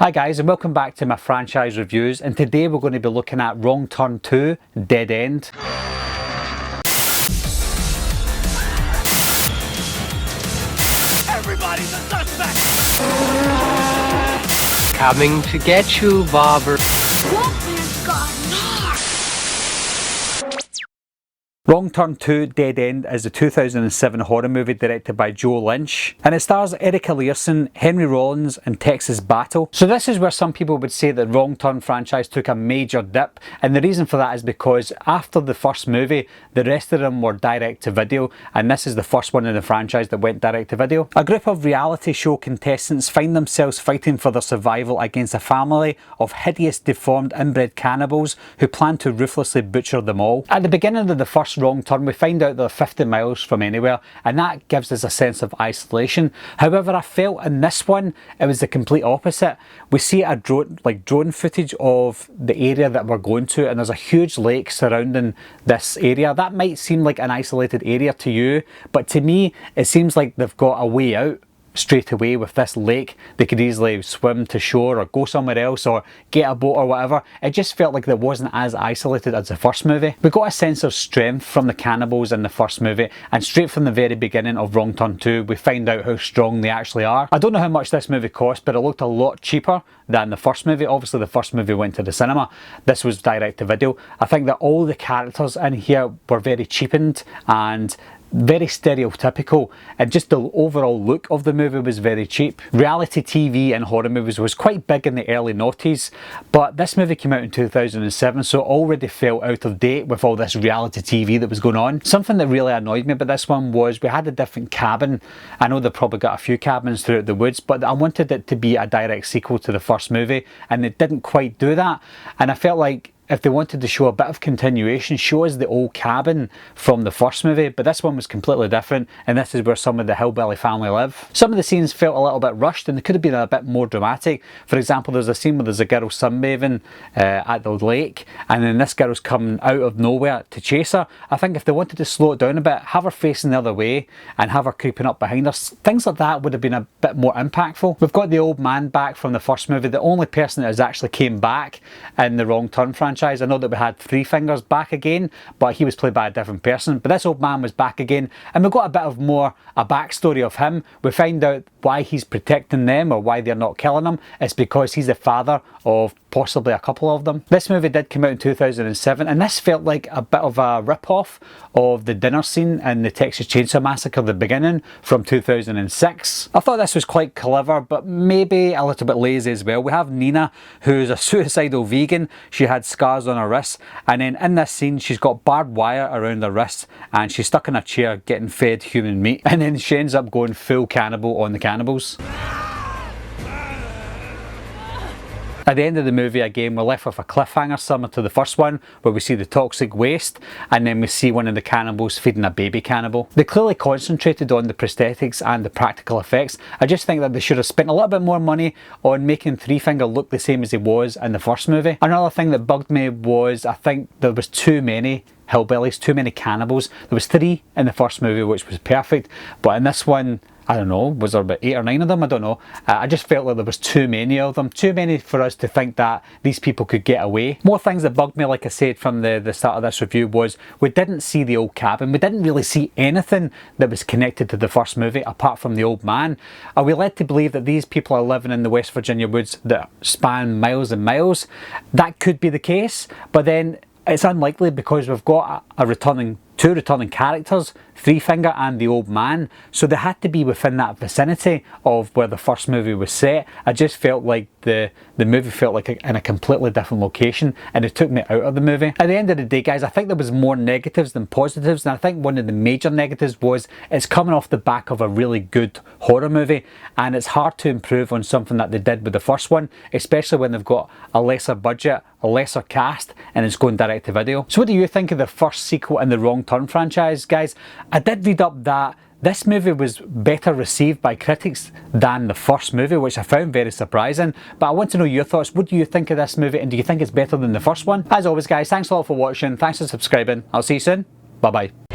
Hi guys, and welcome back to my franchise reviews, and today we're going to be looking at Wrong Turn 2 Dead End. Everybody's a suspect! Coming to get you, Bobber. Wolfman's got Nards! Wrong Turn 2 Dead End is a 2007 horror movie directed by Joe Lynch, and it stars Erica Learson, Henry Rollins and Texas Battle. So this is where some people would say that Wrong Turn franchise took a major dip, and the reason for that is because after the first movie, the rest of them were direct to video, and this is the first one in the franchise that went direct to video. A group of reality show contestants find themselves fighting for their survival against a family of hideous, deformed, inbred cannibals who plan to ruthlessly butcher them all. At the beginning of the first Wrong Turn, we find out they're 50 miles from anywhere, and that gives us a sense of isolation. However, I felt in this one it was the complete opposite. We see a drone footage of the area that we're going to, and there's a huge lake surrounding this area. That might seem like an isolated area to you, but to me it seems like they've got a way out straight away with this lake. They could easily swim to shore or go somewhere else or get a boat or whatever. It just felt like it wasn't as isolated as the first movie. We got a sense of strength from the cannibals in the first movie, and straight from the very beginning of Wrong Turn 2 we find out how strong they actually are. I don't know how much this movie cost, but it looked a lot cheaper than the first movie. Obviously the first movie went to the cinema, this was direct to video. I think that all the characters in here were very cheapened and very stereotypical, and just the overall look of the movie was very cheap. Reality TV and horror movies was quite big in the early noughties, but this movie came out in 2007, so it already felt out of date with all this reality TV that was going on. Something that really annoyed me about this one was we had a different cabin. I know they probably got a few cabins throughout the woods, but I wanted it to be a direct sequel to the first movie, and it didn't quite do that. And I felt like if they wanted to show a bit of continuation, show us the old cabin from the first movie, but this one was completely different, and this is where some of the hillbilly family live. Some of the scenes felt a little bit rushed, and they could have been a bit more dramatic. For example, there's a scene where there's a girl sunbathing at the lake, and then this girl's coming out of nowhere to chase her. I think if they wanted to slow it down a bit, have her facing the other way and have her creeping up behind her, things like that would have been a bit more impactful. We've got the old man back from the first movie, the only person that has actually came back in the Wrong Turn franchise. I know that we had Three Fingers back again, but he was played by a different person. But this old man was back again, and we got a bit of a backstory of him. We find out why he's protecting them, or why they're not killing him. It's because he's the father of possibly a couple of them. This movie did come out in 2007, and this felt like a bit of a rip-off of the dinner scene in the Texas Chainsaw Massacre, the beginning, from 2006. I thought this was quite clever, but maybe a little bit lazy as well. We have Nina, who's a suicidal vegan. She had scars on her wrists, and then in this scene she's got barbed wire around her wrists, and she's stuck in a chair getting fed human meat, and then she ends up going full cannibal on the cannibals. At the end of the movie, again, we're left with a cliffhanger similar to the first one, where we see the toxic waste, and then we see one of the cannibals feeding a baby cannibal. They clearly concentrated on the prosthetics and the practical effects. I just think that they should have spent a little bit more money on making Three Finger look the same as he was in the first movie. Another thing that bugged me was I think there was too many hillbillies, too many cannibals. There was 3 in the first movie, which was perfect, but in this one, I don't know, was there about 8 or 9 of them? I don't know. I just felt like there was too many of them. Too many for us to think that these people could get away. More things that bugged me, like I said from the start of this review, was we didn't see the old cabin. We didn't really see anything that was connected to the first movie apart from the old man. Are we led to believe that these people are living in the West Virginia woods that span miles and miles? That could be the case, but then it's unlikely because we've got two returning characters, Three Finger and the old man, so they had to be within that vicinity of where the first movie was set. I just felt like the movie felt like in a completely different location, and it took me out of the movie. At the end of the day, guys, I think there was more negatives than positives, and I think one of the major negatives was it's coming off the back of a really good horror movie, and it's hard to improve on something that they did with the first one, especially when they've got a lesser budget, a lesser cast, and it's going direct to video. So what do you think of the first sequel in the Wrong Turn franchise, guys? I did read up that this movie was better received by critics than the first movie, which I found very surprising. But I want to know your thoughts. What do you think of this movie, and do you think it's better than the first one? As always, guys, thanks a lot for watching. Thanks for subscribing. I'll see you soon. Bye bye.